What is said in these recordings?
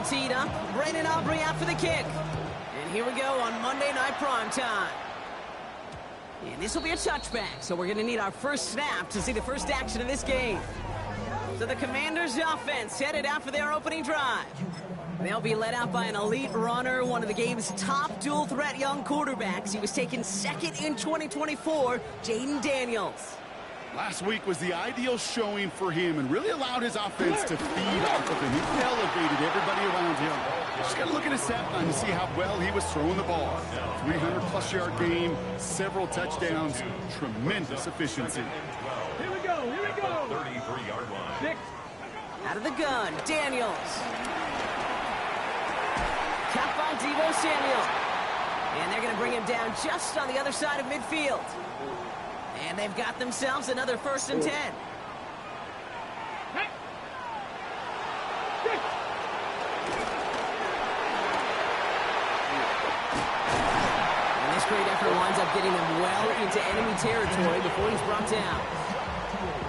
teed up. Brandon Aubrey out for the kick. And here we go on Monday Night Primetime. And this will be a touchback, so we're going to need our first snap to see the first action of this game. So the Commanders' offense headed out for their opening drive. They'll be led out by an elite runner, one of the game's top dual-threat young quarterbacks. He was taken second in 2024, Jaden Daniels. Last week was the ideal showing for him and really allowed his offense to feed off of him. He elevated everybody around him. Just got to look at his stat line to see how well he was throwing the ball. 300-plus yard game, several touchdowns, tremendous efficiency. Here we go, here we go. 33-yard line. 6. Out of the gun, Daniels. Caught by Deebo Samuel. And they're going to bring him down just on the other side of midfield. And they've got themselves another 1st and 10. Hey. And this great effort winds up getting him well into enemy territory before he's brought down.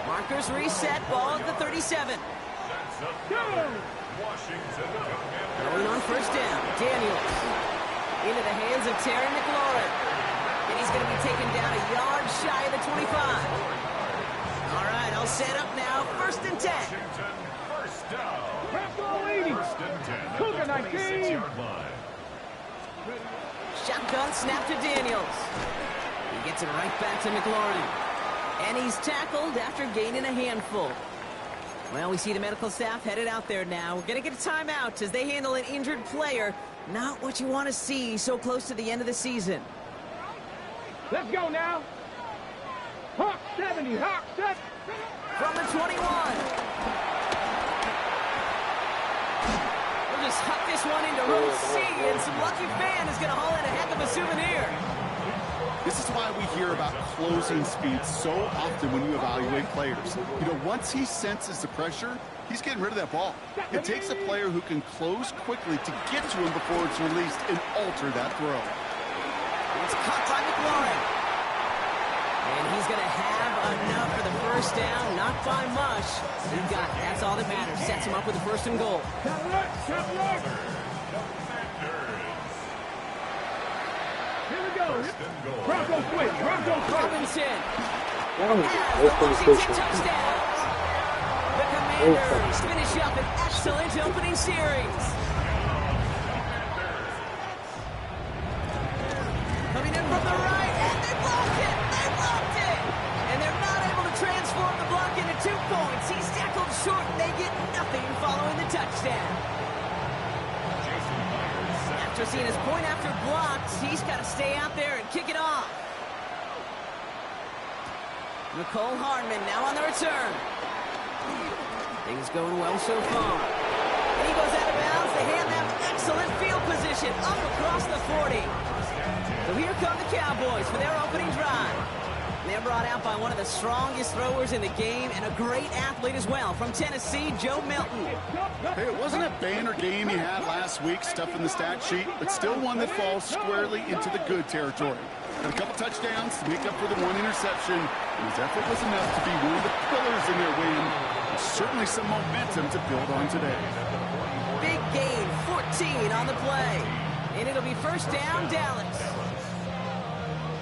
Markers reset, ball at the 37. Going on 1st down, Daniels. Into the hands of Terry McLaurin. And he's going to be taken down a yard shy of the 25. All right, all set up now. 1st and 10. First down. First and 10. Cougar 19. Shotgun snap to Daniels. He gets it right back to McLaurin. And he's tackled after gaining a handful. Well, we see the medical staff headed out there now. We're going to get a timeout as they handle an injured player. Not what you want to see so close to the end of the season. Let's go now. Hawk 70, Hawk 70. From the 21. We'll just huck this one into row C, and some lucky fan is going to haul in a heck of a souvenir. This is why we hear about closing speed so often when you evaluate players. You know, once he senses the pressure, he's getting rid of that ball. It takes a player who can close quickly to get to him before it's released and alter that throw. It's caught by McLaurin. And he's going to have enough for the 1st down, not by much. He got it. That's all that matters. Sets him up with a 1st and goal. Here we go. Bronco switch. Bronco switch. Robinson. Washington touchdown. The Commanders finish up an excellent opening series. Coming in from the right, and they blocked it. They blocked it. And they're not able to transform the block into 2 points. He's tackled short, and they get nothing following the touchdown. After seeing his point after blocked, he's got to stay out there and kick it off. Nicole Hardman now on the return. Things going well so far. And he goes out of bounds. They hand them excellent field position up across the 40. So here come the Cowboys for their opening drive. They're brought out by one of the strongest throwers in the game and a great athlete as well from Tennessee, Joe Milton. Hey, it wasn't a banner game he had last week, stuff in the stat sheet, but still one that falls squarely into the good territory. Got a couple touchdowns to make up for the 1 interception, and his effort was enough to be one of the pillars in their win, and certainly some momentum to build on today. Big gain, 14 on the play, and it'll be 1st down, Dallas.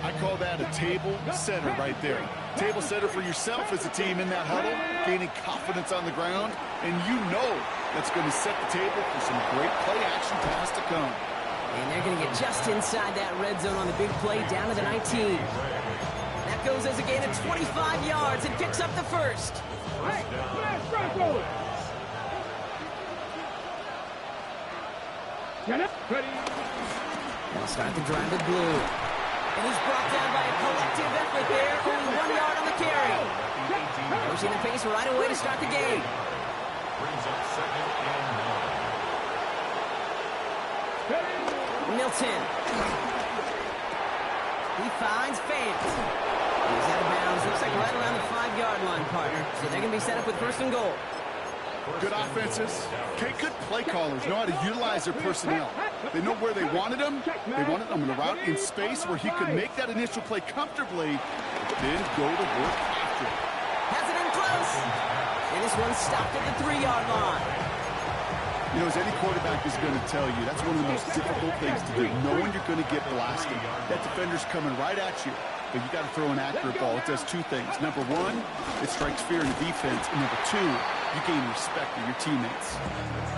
I call that a table setter right there. Table setter for yourself as a team in that huddle, gaining confidence on the ground, and you know that's going to set the table for some great play action pass to come. And they're going to get just inside that red zone on the big play down to the 19. That goes as a gain of 25 yards and picks up the 1st. Hey, Bronco. Get it. Ready. They'll start the drive with blue. And he's brought down by a collective effort there. Only 1 yard on the carry. Pushing the pace right away to start the game. Brings up 2nd and 1. Milton. He finds Fant. He's out of bounds. Looks like right around the 5-yard line, partner. So they're going to be set up with 1st and goal. Good offenses. Okay, good play callers know how to utilize their personnel. They know where they wanted them. They wanted them in a route in space where he could make that initial play comfortably, then go to work after it. Has it in close. And this one stopped at the 3-yard line. You know, as any quarterback is going to tell you, that's one of the most difficult things to do, knowing you're going to get blasted. That defender's coming right at you, but you got to throw an accurate ball. It does two things. Number one, it strikes fear in the defense, and number two, you gain respect of your teammates.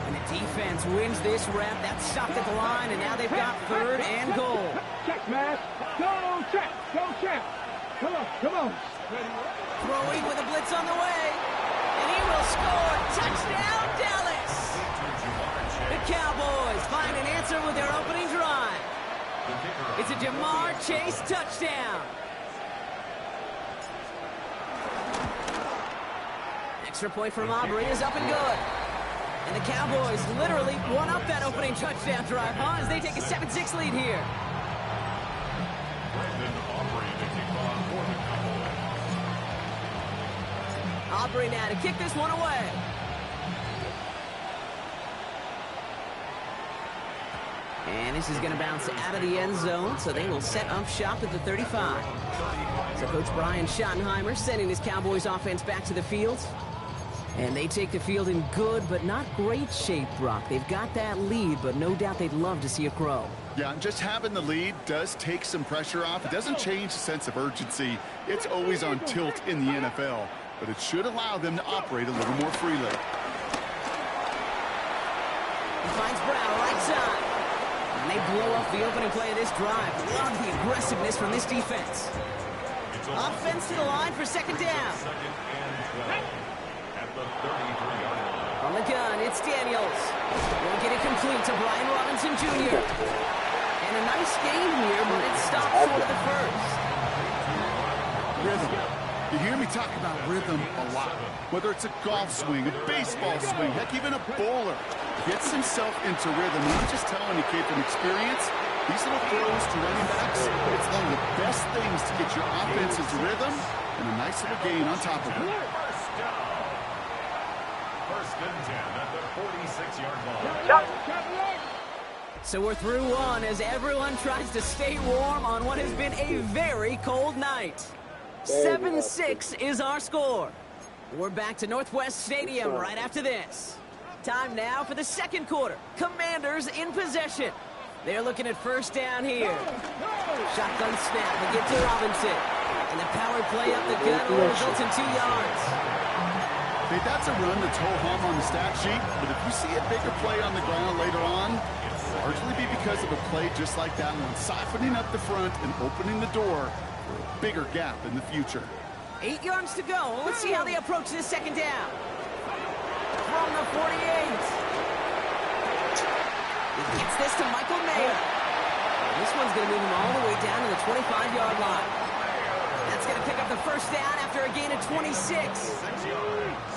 And the defense wins this rep. That's stopped at the line, and now they've got 3rd and goal. Check, man. Go, check. Go, check. Come on, come on. Throwing with a blitz on the way. And he will score. Touchdown, Dallas. The Cowboys find an answer with their opening drive. It's a Jamar Chase touchdown. Extra point from Aubrey is up and good. And the Cowboys literally won up that opening touchdown drive, huh? As they take a 7-6 lead here. Aubrey now to kick this one away. And this is going to bounce out of the end zone, so they will set up shop at the 35. So Coach Brian Schottenheimer sending his Cowboys offense back to the field. And they take the field in good but not great shape, Brock. They've got that lead, but no doubt they'd love to see it grow. Yeah, and just having the lead does take some pressure off. It doesn't change the sense of urgency. It's always on tilt in the NFL, but it should allow them to operate a little more freely. He finds Brown right side. And they blow up the opening play of this drive. Love the aggressiveness from this defense. Offense to the line for 2nd down. On the gun, it's Daniels. Will get it complete to Brian Robinson Jr. And a nice game here, but it stops short of the first. Rhythm. You hear me talk about rhythm a lot. Whether it's a golf swing, a baseball swing, heck, even a bowler gets himself into rhythm. And I'm just telling you, kid, from experience, these little throws to running backs, it's one of the best things to get your offense into rhythm and a nice little gain on top of it. First and 10 at the 46-yard line. So we're through one as everyone tries to stay warm on what has been a very cold night. 7-6 is our score. We're back to Northwest Stadium right after this. Time now for the 2nd quarter. Commanders in possession. They're looking at 1st down here. Shotgun snap. They get to Robinson. And the power play up the gut will result in 2 yards. Hey, that's a run that's ho-hum on the stat sheet, but if you see a bigger play on the ground later on, it'll largely be because of a play just like that one, softening up the front and opening the door for a bigger gap in the future. 8 yards to go. Let's see how they approach this 2nd down. From the 48. He gets this to Michael Mayer. This one's going to move him all the way down to the 25-yard line. That's going to pick up the 1st down after a gain of 26. 6 yards.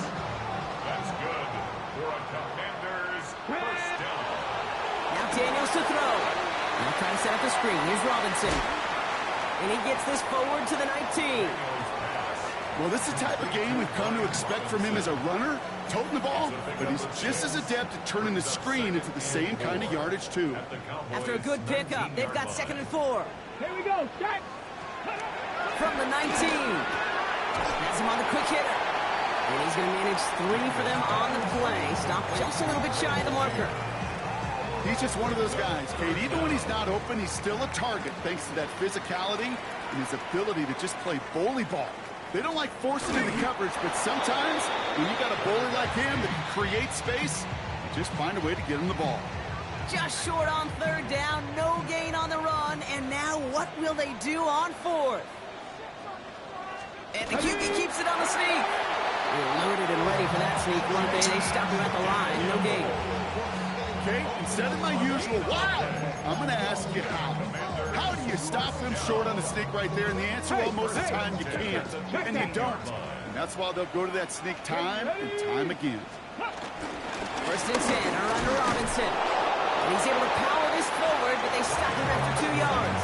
That's good for a Commanders 1st down. Now Daniels to throw. He'll try to set up the screen. Here's Robinson. And he gets this forward to the 19. Well, this is the type of game we've come to expect from him as a runner, toting the ball, but he's just as adept at turning the screen into the same kind of yardage, too. After a good pickup, they've got 2nd and 4. Here we go, check. From the 19. Has him on the quick hitter. And he's going to manage 3 for them on the play. Stop just a little bit shy of the marker. He's just one of those guys, Kate. Even when he's not open, he's still a target thanks to that physicality and his ability to just play bully ball. They don't like forcing into coverage, but sometimes when you got a bully like him that can create space, you just find a way to get him the ball. Just short on 3rd down, no gain on the run, and now what will they do on 4th? And the QB keeps it on the sneak. They're loaded and ready for that sneak, weren't they? They stop him at the line, no gain. Okay, instead of my usual, wow, I'm going to ask you how. How do you stop them short on the sneak right there? And the answer, well, most of the time you can't, and you don't. And that's why they'll go to that sneak time and time again. 1st and 10, around to Robinson. And he's able to power this forward, but they stop him after 2 yards.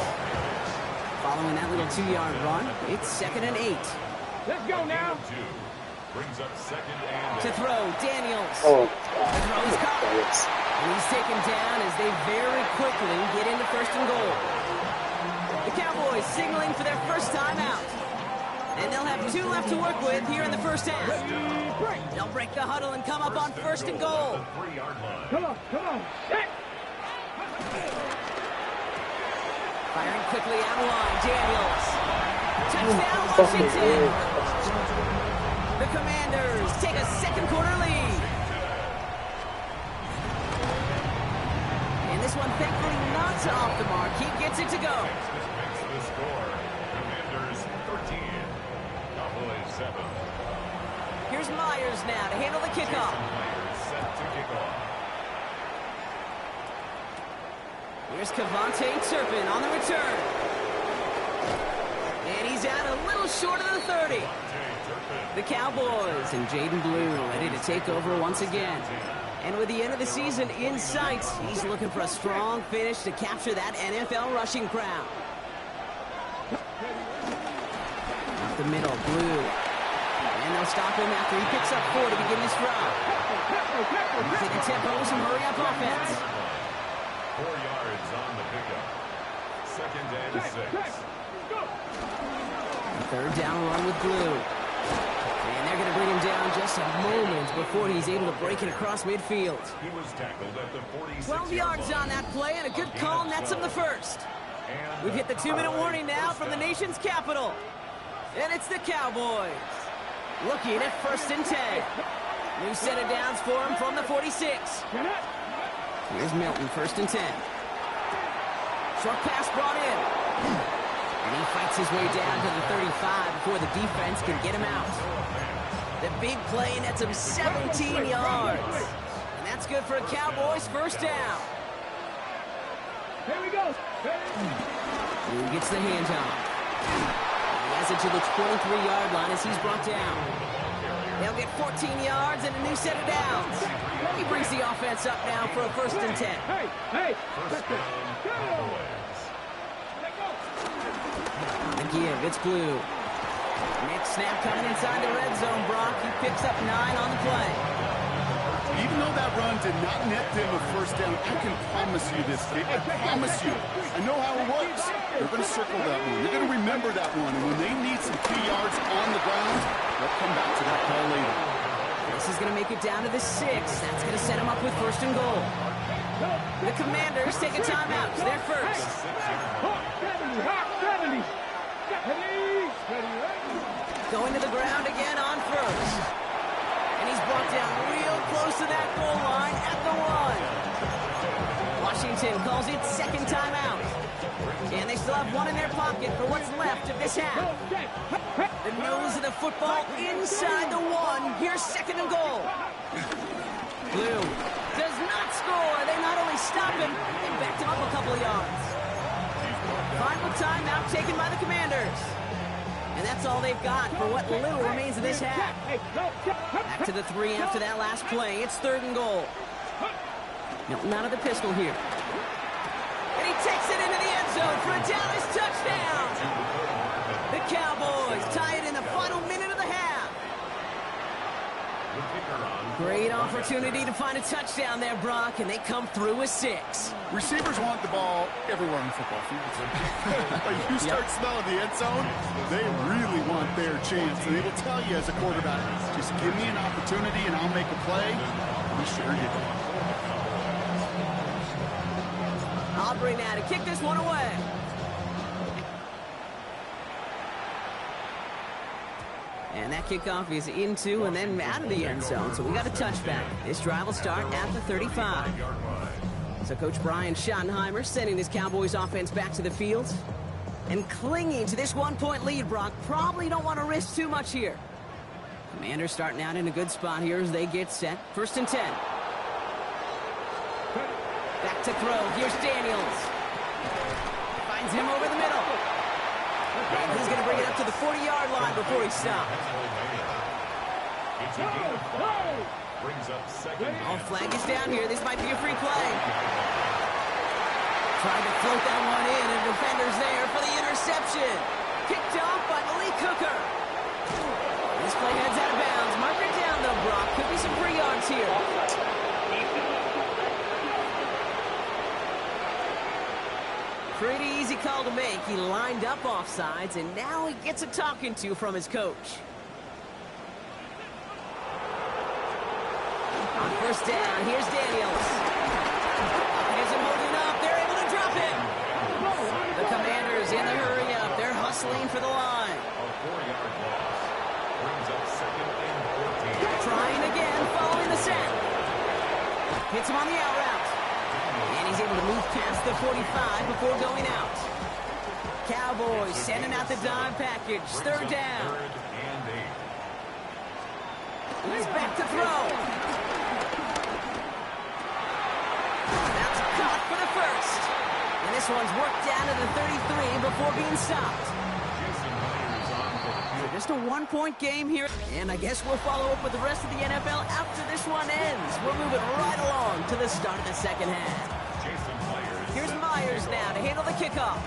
Following that little 2-yard run, it's 2nd and 8. Let's go now. Brings up 2nd and To throw, Daniels. Oh, The throw is caught. And he's taken down as they very quickly get into 1st and goal. The Cowboys signaling for their first time out. And they'll have 2 left to work with here in the first half. They'll break the huddle and come up on 1st and goal. Come on, set! Firing quickly out of line, Daniels. Touchdown, Washington. The Commanders take a second quarter lead. And this one, thankfully, not off the mark. He gets it to go. Makes the score. Commanders 13, Cowboys 7. Here's Myers now to handle the kickoff. Myers set to kick off. Here's Cavante Turpin on the return. And he's out a little short of the 30. The Cowboys and Jaden Blue ready to take over once again. And with the end of the season in sight, he's looking for a strong finish to capture that NFL rushing crown. Up the middle, Blue. And they'll stop him after he picks up 4 to begin this drive. Take the tempo, some hurry-up offense. 4 yards on the pickup. 2nd and 6. Third down run with Blue. And they're going to bring him down just a moment before he's able to break it across midfield. He was tackled at the 46 12 yards on that play, and a good call nets him the first. We've hit the 2-minute warning now from the nation's capital. And it's the Cowboys. Looking at 1st and 10. New set of downs for him from the 46. Here's Milton, 1st and 10. Short pass brought in. And he fights his way down to the 35 before the defense can get him out. The big play nets him 17 yards. And that's good for a Cowboys 1st down. Here we go. Blue gets the handoff. He has it to the 23-yard line as he's brought down. They'll get 14 yards and a new set of downs. He brings the offense up now for a 1st and 10. Hey. The give, it's Blue. Next snap coming inside the red zone, Brock. He picks up 9 on the play. Even though that run did not net them a 1st down, I can promise you this, kid. I promise you. I know how it works. They're going to circle that one. They're going to remember that one. And when they need some key yards on the ground, they'll come back to that call later. This is going to make it down to the 6. That's going to set him up with 1st and goal. The Commanders take a timeout. They're first. 70. Going to the ground again on 1st. And he's brought down real close to that goal line at the 1. Washington calls it 2nd timeout. And they still have 1 in their pocket for what's left of this half. The nose of the football inside the 1. Here's 2nd and goal. Blue does not score. They not only stop him, they backed him up a couple of yards. Final timeout taken by the Commanders. And that's all they've got for what little remains of this half. Back to the 3 after that last play. It's 3rd and goal. Milton out of the pistol here. And he takes it into the end zone for a Dallas touchdown. The Cowboys tie it in the final minute of the half. Great opportunity to find a touchdown there, Brock, and they come through with 6. Receivers want the ball everywhere on the football field. But you start smelling the end zone, they really want their chance. And they will tell you as a quarterback, just give me an opportunity and I'll make a play. I'm sure you do. Aubrey now to kick this one away. And that kickoff is into and then out of the end zone. So we got a touchback. This drive will start at the 35. So Coach Brian Schottenheimer sending this Cowboys offense back to the field. And clinging to this 1-point lead, Brock. Probably don't want to risk too much here. Commanders starting out in a good spot here as they get set. 1st and 10. Back to throw. Here's Daniels. Finds him over the middle. And he's going to bring it up to the 40-yard line before he stops. Brings up 2nd. Oh, flag is down here. This might be a free play. Trying to float that one in, and defenders there for the interception. Picked off by Malik Hooker. This play heads out of bounds. Mark it down, though, Brock. Could be some free yards here. Pretty easy call to make. He lined up offsides, and now he gets a talking to from his coach. On first down, here's Daniels. Here's him holding up. They're able to drop it. The Commanders in the hurry up. They're hustling for the line. A 4-yard loss. Brings up 2nd and 14. Trying again, following the sack. Hits him on the out route. And he's able to move past the 45 before going out. Cowboys sending out the dime package. Third down. 3rd and 8. He's back to throw. That's caught for the first. And this one's worked down to the 33 before being stopped. So just a one-point game here. And I guess we'll follow up with the rest of the NFL after this one ends. We're moving right along to the start of the second half. Here's Myers now to handle the kickoff.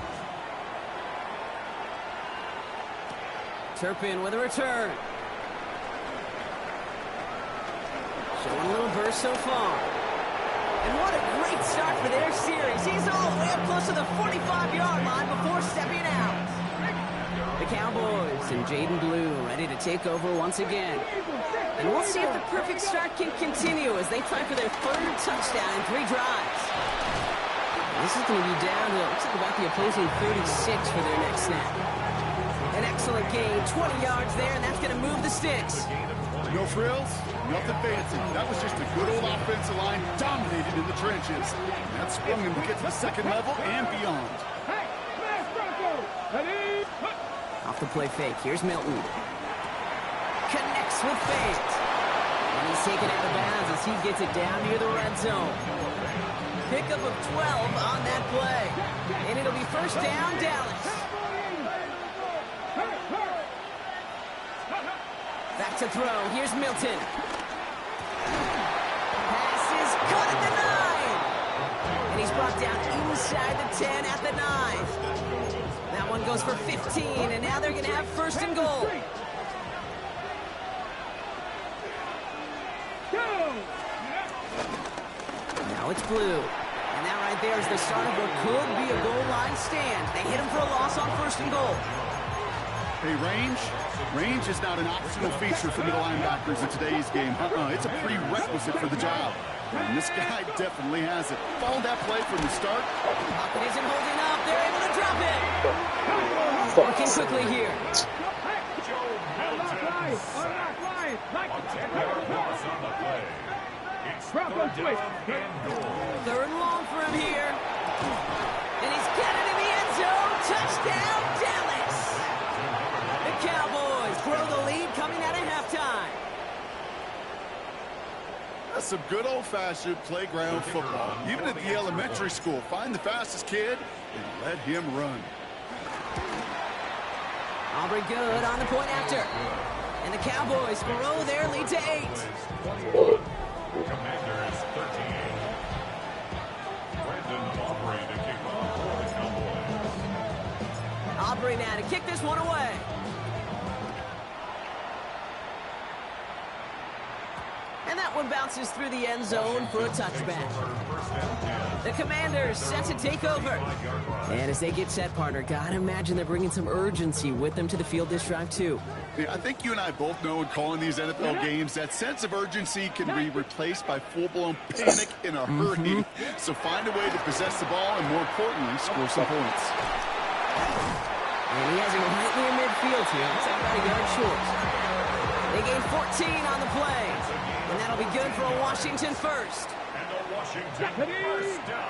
Turpin with a return. Showing a little burst so far. And what a great start for their series. He's all the way up close to the 45-yard line before stepping out. The Cowboys and Jaden Blue ready to take over once again. And we'll see if the perfect start can continue as they try for their third touchdown in 3 drives. This is going to be down to, looks like about the opposing 36 for their next snap. An excellent gain, 20 yards there, and that's going to move the sticks. No frills, nothing fancy. That was just a good old offensive line dominated in the trenches. And that sprung him to get to the second level and beyond. Off the play fake, here's Milton. Connects with Fate. And he's taken out of bounds as he gets it down near the red zone. Pickup of 12 on that play. And it'll be first down, Dallas. Back to throw. Here's Milton. Pass is caught at the 9. And he's brought down inside the 10 at the 9. That one goes for 15, and now they're going to have first and goal. Now it's Blue. And that right there is the start of what could be a goal line stand. They hit him for a loss on first and goal. Hey, range is not an optional feature for middle linebackers in today's game. It's a prerequisite for the job. And this guy definitely has it. Followed that play from the start. Pocket isn't holding up. They're able to drop it. Working quickly here. Third and long for him here. And he's got it in the end zone. Touchdown, Dallas. The Cowboys grow the lead coming out of halftime. That's some good old-fashioned playground football. Even at the elementary school, find the fastest kid and let him run. Aubrey good on the point after. And the Cowboys grow their lead to 8. Commanders 13. Brandon Aubrey to kick off for the Cowboys. Aubrey now to kick this one away. And that one bounces through the end zone for a touchback. The Commanders set to take over. And as they get set, partner, gotta imagine they're bringing some urgency with them to the field this drive, too. Yeah, I think you and I both know in calling these NFL games that sense of urgency can be replaced by full-blown panic in a hurry. So find a way to possess the ball and, more importantly, score some points. And he has him right near midfield here. It's about a yard short. They gain 14 on the play. And that'll be good for a Washington first. And the Washington first down.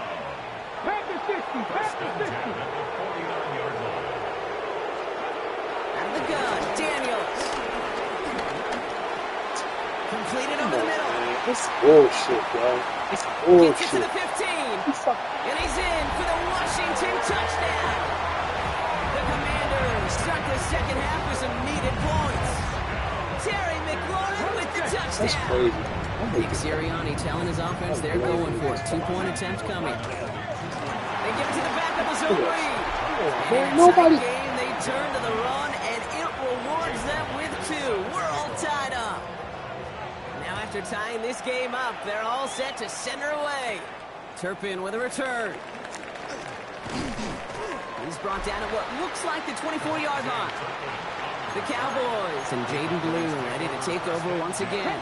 Pass the 60. Pass the 60. At the 49-yard line. Out of the gun, Daniels. Completed over the middle. It's bullshit, bro. It's bullshit. Gets it to the 15. And he's in for the Washington touchdown. The Commanders start the second half with some needed points. Terry McLaurin with the touchdown. That's crazy. Nick Sirianni telling his offense they're going for it. 2-point attempt coming. They give it to the back of the zone read. And Nobody. game, they turn to the run, and it rewards them with 2. We're all tied up. Now after tying this game up, they're all set to send her away. Turpin with a return. He's brought down at what looks like the 24-yard line. The Cowboys and Jaden Blue ready to take over once again.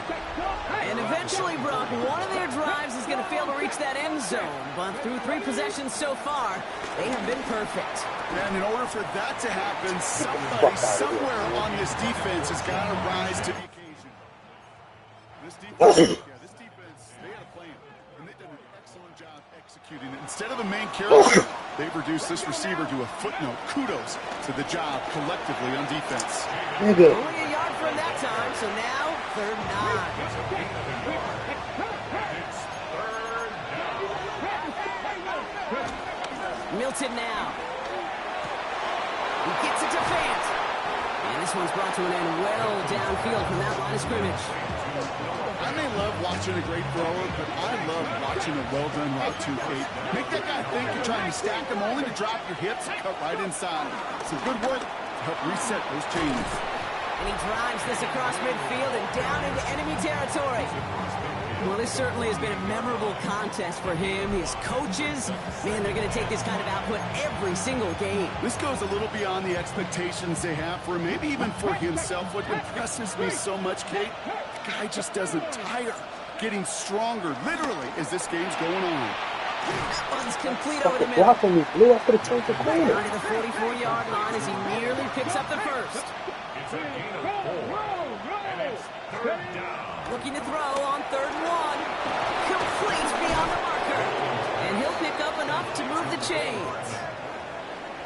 And eventually, Brock, one of their drives is going to fail to reach that end zone. But through 3 possessions so far, they have been perfect. And in order for that to happen, somebody somewhere on this defense has got to rise to the occasion. This defense, they had a plan, and they've done an excellent job executing it. Instead of a main character, they've reduced this receiver to a footnote. Kudos to the job collectively on defense. Only a yard from that time, so now 3rd and 9. Milton now. He gets it to Fant. And this one's brought to an end well downfield from that line of scrimmage. I may love watching a great thrower, but I love watching a well-done route too, Kate. Make that guy think you're trying to stack him only to drop your hips and cut right inside. Some good work to help reset those chains. And he drives this across midfield and down into enemy territory. Well, this certainly has been a memorable contest for him. His coaches, man, they're going to take this kind of output every single game. This goes a little beyond the expectations they have for him, maybe even for himself. What impresses me so much, Kate, the guy just doesn't tire. Getting stronger, literally, as this game's going on. That one's complete over the middle. Block on me, Blue. I could have changed the corner. Down to the 44-yard line as he nearly picks up the first. It's a gain of 4. And it's 3rd down. Looking to throw on 3rd and 1. Complete beyond the marker. And he'll pick up enough to move the chains.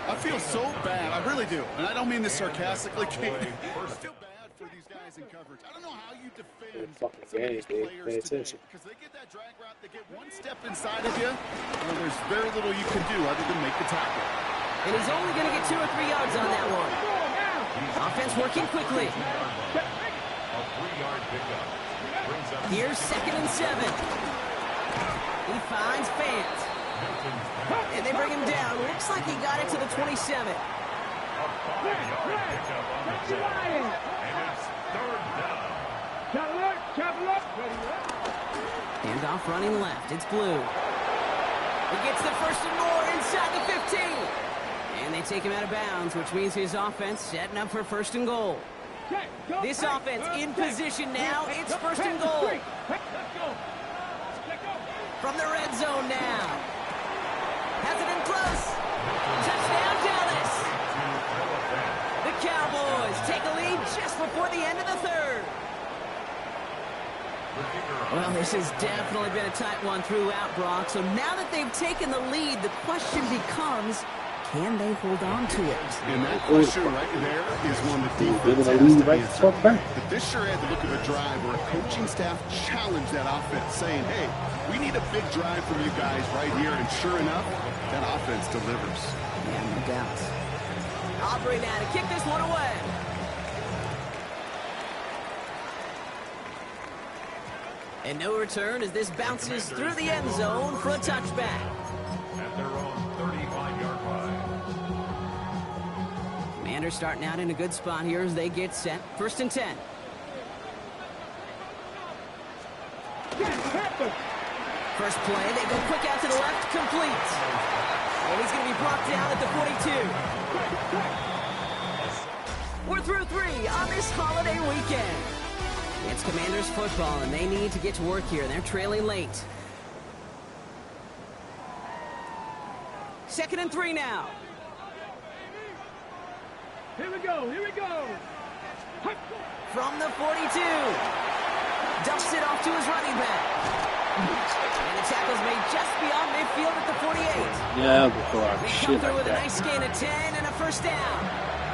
I feel so bad. I really do. And I don't mean this sarcastically, Kate. I feel bad for these guys in coverage. I don't know how you defend some of these players today. Because they get that drag route, they get one step inside of you, well, there's very little you can do other than make the tackle. And he's only going to get 2 or 3 yards on that one. Offense working quickly. A 3-yard pickup. Here's 2nd and 7. He finds Fant. And they bring him down. Looks like he got it to the 27. A 5-yard pickup on the play. And it's 3rd down. Handoff running left. It's Blue. He gets the 1st and more inside the 15. And they take him out of bounds, which means his offense setting up for 1st and goal. This offense in position now. It's 1st and goal. From the red zone now. Has it in close. Touchdown, Dallas. The Cowboys take a lead just before the end of the 3rd. Well, this has definitely been a tight one throughout, Brock. So now that they've taken the lead, the question becomes, can they hold on to it? And that question right there is one that defense has to answer. But this sure had the look of a drive where a coaching staff challenged that offense, saying, hey, we need a big drive from you guys right here. And sure enough, that offense delivers. Yeah, no doubt. Aubrey now to kick this one away. And no return as this bounces through the end zone for a touchback. At their own 35-yard line. Commanders starting out in a good spot here as they get set. 1st and 10. First play, they go quick out to the left, complete. And he's going to be brought down at the 42. We're through 3 on this holiday weekend. It's Commanders football, and they need to get to work here. They're trailing late. 2nd and 3 now. Here we go. From the 42. Dumps it off to his running back. And the tackle's made just beyond midfield at the 48. Yeah, before I They shit come through like with a that. nice gain of 10 and a 1st down.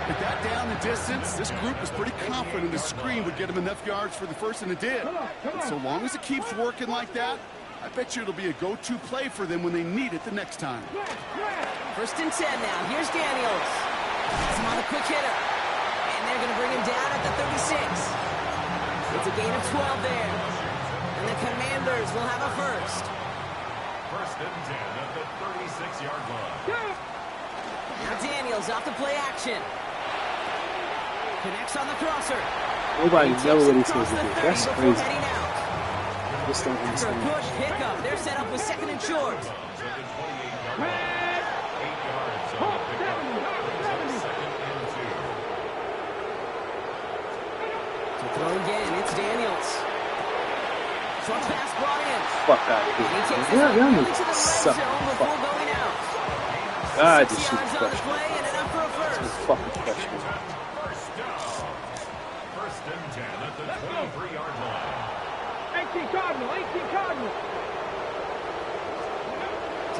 With that down the distance, this group was pretty confident the screen would get them enough yards for the first, and it did. And so long as it keeps working like that, I bet you it'll be a go-to play for them when they need it the next time. 1st and 10 now. Here's Daniels. He's him on the quick hitter. And they're going to bring him down at the 36. It's a gain of 12 there. And the Commanders will have a 1st. 1st and 10 at the 36-yard line. Now Daniels off the play action. Connects on the crosser. Nobody He knows what he's takes supposed it to do. across That's the 30 crazy. before heading out. Just don't After a understand. push pickup, they're set up with 2nd and short. At the 28-yard line. 8 yards on the pickup. Throw again. It's Daniels. Short pass brought in. Fuck out of And he takes here. this Yeah, one y'all into the niggas red suck. zone before going out. God, 6 this shit yards is on the frustrating. play and enough for a first. It's fucking frustrating. First down. First and 10 at the 23-yard line. 18 Cardinal, 18 Cardinal.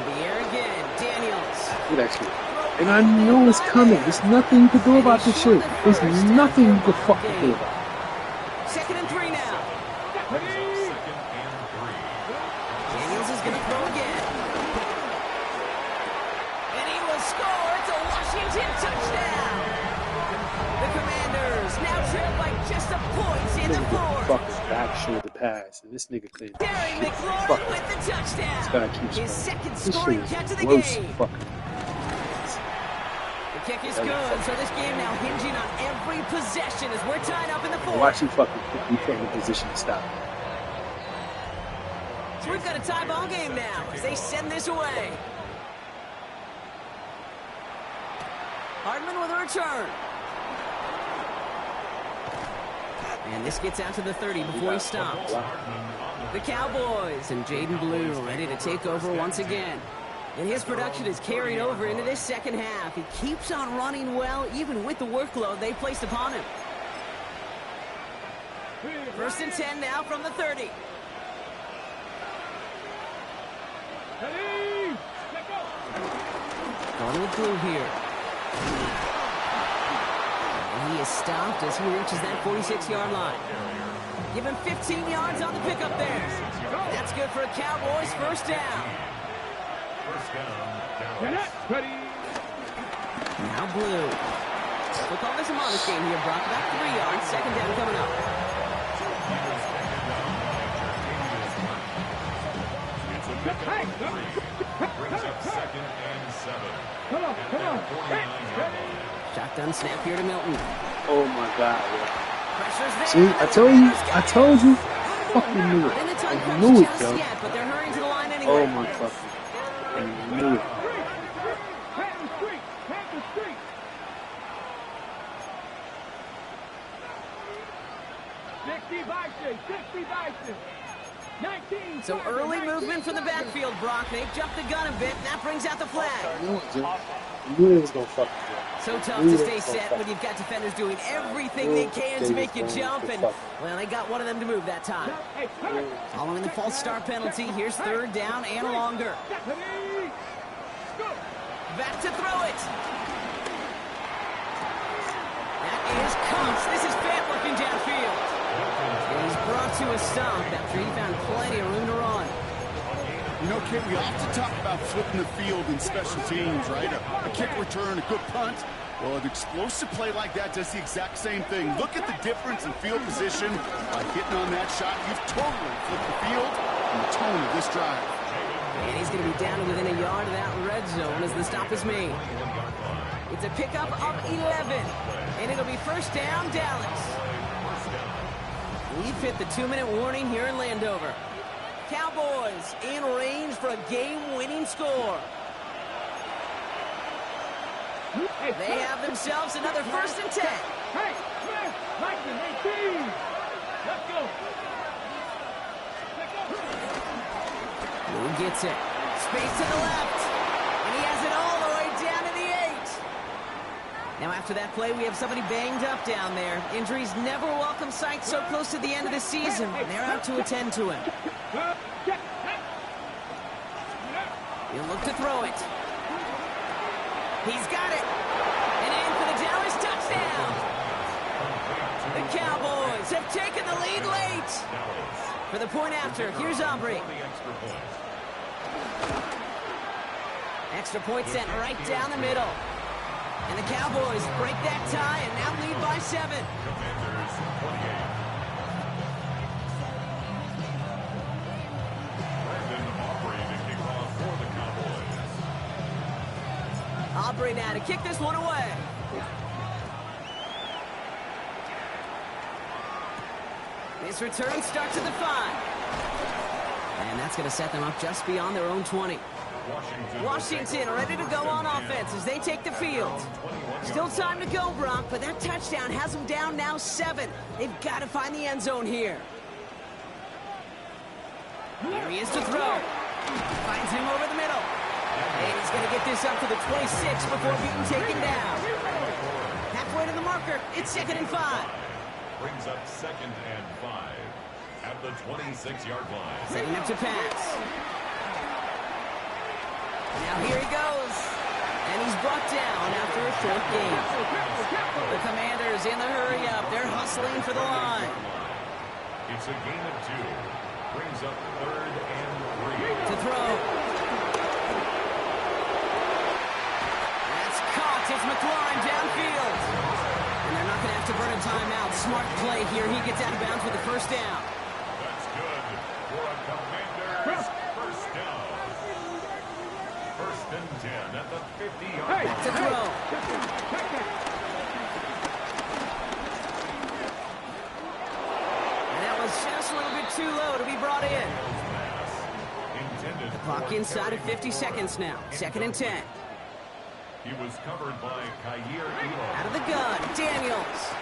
To the air again. Daniels. Look at that shit. And I know it's coming. There's nothing you can do about this shit. There's nothing you can fucking do about it. 2nd and 3 now. Second and 3. Daniels is going to throw again. And he will score. It's a Washington touchdown. The Commanders now trail by just a point in the fourth. Fucking back shoulder pass. And this nigga couldn't. Terry McLaurin Fuck. with the touchdown. This guy keeps His scoring. second This shit scoring is catch of the gross game. fucking. The kick is good, so this game now hinging on every possession as we're tied up in the fourth. Watch him fucking be put in a position to stop. So we've got a tie ball game now as they send this away. Hardman with a return. And this gets out to the 30 before he's stopped. The Cowboys and Jaden Blue ready to take over once again. And his production is carried over into this second half. He keeps on running well, even with the workload they placed upon him. 1st and 10 now from the 30. Going with Blue here. And he is stopped as he reaches that 46-yard line. Give him 15 yards on the pickup there. That's good for a Cowboys first down. First down, Dallas. Now Blue. We'll call this a modest game here, Brock. About 3 yards. Second down coming up. Brings up 2nd and 7. Come on, come on. Shotgun snap here to Milton. Oh my god, yeah. Pressure's there. See, I told you. Fucking knew it. In the time I crunch knew it, just yo. yet, but they're hurrying to the line anyway. Oh my fucking. I knew it. Panther Street, Panther Street. Sixty Bison. 19. So early movement from the backfield, Brock. They've jumped the gun a bit. That brings out the flag. I knew it, Jim. I knew it was gonna fucking go. So tough to stay set when you've got defenders doing everything they can to make you jump. And, well, they got one of them to move that time. Following the false start penalty, here's 3rd down and longer. Back to throw it. That is Cox. This is Fant looking downfield. And he's brought to a stop after he found plenty of room to run. You know, Kit, we often talk about flipping the field in special teams, right? A kick return, a good punt. Well, an explosive play like that does the exact same thing. Look at the difference in field position. By hitting on that shot, you've totally flipped the field and the tone of this drive. And he's going to be down to within a yard of that red zone as the stop is made. It's a pickup of 11. And it'll be first down, Dallas. We've hit the 2-minute warning here in Landover. Cowboys in range for a game-winning score. They have themselves another 1st and 10. Hey, Smith, Mikeson, 18. Let's go. Blue gets it. Space to the left. And he has it all the way down to the 8. Now after that play, we have somebody banged up down there. Injuries never a welcome sight so close to the end of the season. They're out to attend to him. He'll look to throw it. He's got it. And in for the Dallas touchdown. The Cowboys have taken the lead late. For the point after, here's Aubrey. Extra point sent right down the middle. And the Cowboys break that tie and now lead by 7. Aubrey now to kick this one away. This return starts at the 5. And that's going to set them up just beyond their own 20. Washington ready to go on offense as they take the field. Still time to go, Brock, but that touchdown has them down now 7. They've got to find the end zone here. Here he is to throw. Finds him over the middle. And he's going to get this up to the 26 before being taken down. Halfway to the marker. It's 2nd and 5. Brings up 2nd and 5 at the 26-yard line. Setting up to pass. Now here he goes. And he's brought down after a short gain. The Commanders in the hurry-up. They're hustling for the line. It's a gain of 2. Brings up 3rd and 3. To throw. That's caught. It's McLaurin downfield. And they're not going to have to burn a timeout. Smart play here. He gets out of bounds with the first down. That's good for a Commanders first down. 1st and 10 at the 50-yard line. To throw. And that was just a little bit too low to be brought in. The clock inside of 50 seconds now. 2nd and 10. He was covered by Kyer Elo. Out of the gun, Daniels.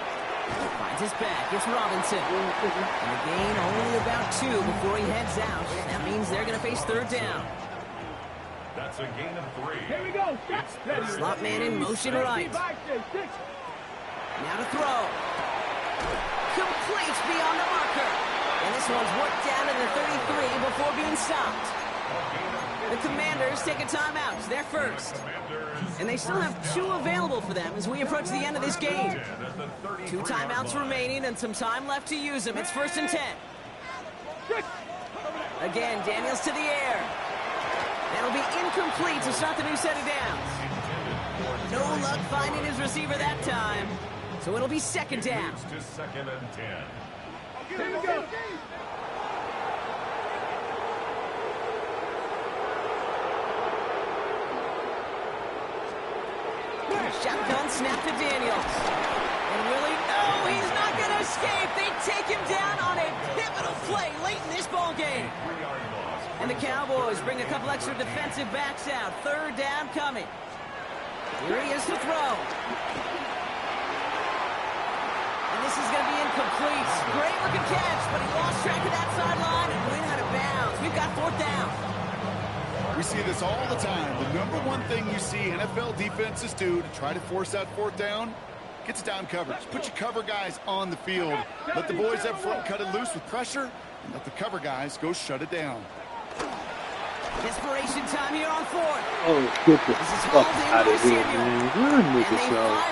Finds his back. It's Robinson. And a gain only about 2 before he heads out. That means they're going to face 3rd down. That's a gain of 3. Here we go. Slot man in motion right. Now to throw. Complete beyond the marker. And this one's worked down to the 33 before being stopped. The Commanders take a timeout. They're first. And they still have 2 available for them as we approach the end of this game. 2 timeouts remaining and some time left to use them. It's 1st and 10. Again, Daniels to the air. That'll be incomplete to start the new set of downs. No luck finding his receiver that time. So it'll be 2nd down. To 2nd and 10. Here we go. Shotgun snap to Daniels. And Willie, no, he's not going to escape. They take him down on a pivotal play late in this ball game. And the Cowboys bring a couple extra defensive backs out. 3rd down coming. Here he is to throw. And this is going to be incomplete. Great looking catch, but he lost track of that sideline and went out of bounds. We've got 4th down. We see this all the time. The number one thing you see NFL defenses do to try to force that 4th down, gets down coverage. Put your cover guys on the field. Let the boys up front cut it loose with pressure, and let the cover guys go shut it down. Desperation time here on 4th. Oh, get the fuck out of here, man. Run with this, y'all.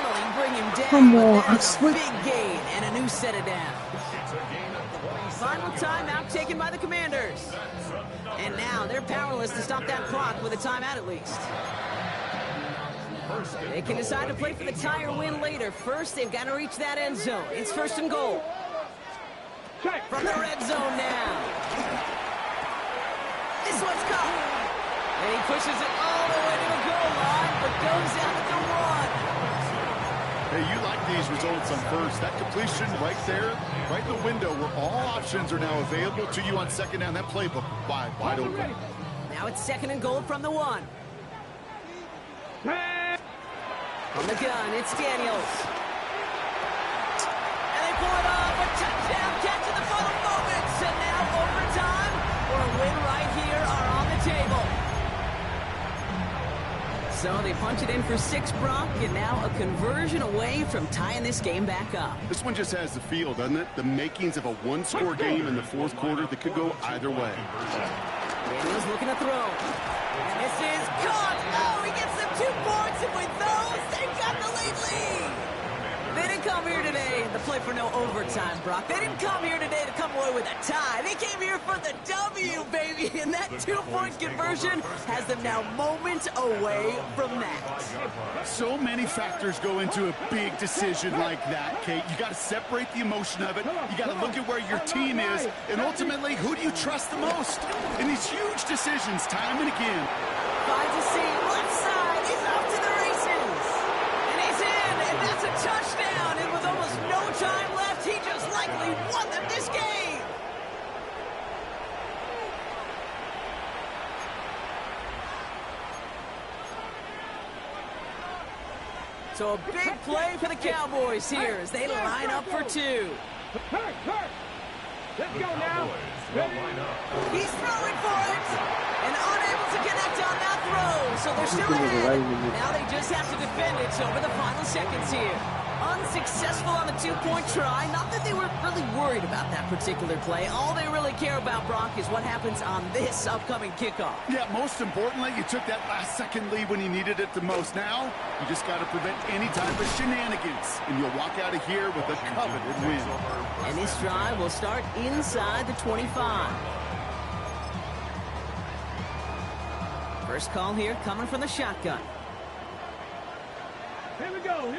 Come on, I swear. Big gain and a new set of downs. Final timeout taken by the Commanders. And now they're powerless to stop that clock with a timeout at least. They can decide to play for the tie or win later. First, they've got to reach that end zone. It's 1st and goal. From the red zone now. This one's caught. And he pushes it all the way to the goal line, but goes out at the 1. Hey, you like these results on 1st. That completion right there, right in the window where all options are now available to you on 2nd down. That playbook wide open. Now it's 2nd and goal from the 1. From the gun, it's Daniels. And they pull it off. A touchdown catch in the final moments. And now overtime or a win right here are on the table. So they punch it in for 6, Brock, and now a conversion away from tying this game back up. This one just has the feel, doesn't it? The makings of a 1-score game in the 4th quarter that could go either way. Daniels looking to throw. And this is caught. Oh, he gets them 2 points, and with those, they've got the lead. They didn't come here today to play for no overtime, Brock. They didn't come here today to come away with a tie. They came here for the W, baby. And that 2-point conversion has them now moments away from that. So many factors go into a big decision like that, Kate. You got to separate the emotion of it. You got to look at where your team is. And ultimately, who do you trust the most? In these huge decisions, time and again. Finds a seam. Left side. He's off to the races. And he's in. And that's a touchdown. And with almost no time left, he just likely won them this game. So a big play for the Cowboys here as they line up for two. Hurt. Let's The go now. Cowboys will line up. He's throwing for it. And unable to connect on that throw. So they're still ahead. Now they just have to defend it over the final seconds here. Unsuccessful on the two-point try. Not that they were really worried about that particular play. All they really care about, Brock, is what happens on this upcoming kickoff. Yeah, most importantly, you took that last-second lead when you needed it the most. Now, you just got to prevent any type of shenanigans, and you'll walk out of here with a coveted win. And this drive will start inside the 25. First call here coming from the shotgun. Here we go.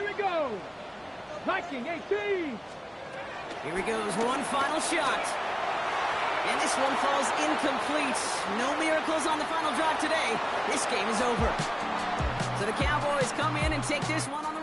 Viking 18. Here he goes, one final shot. And this one falls incomplete. No miracles on the final drive today. This game is over. So the Cowboys come in and take this one on the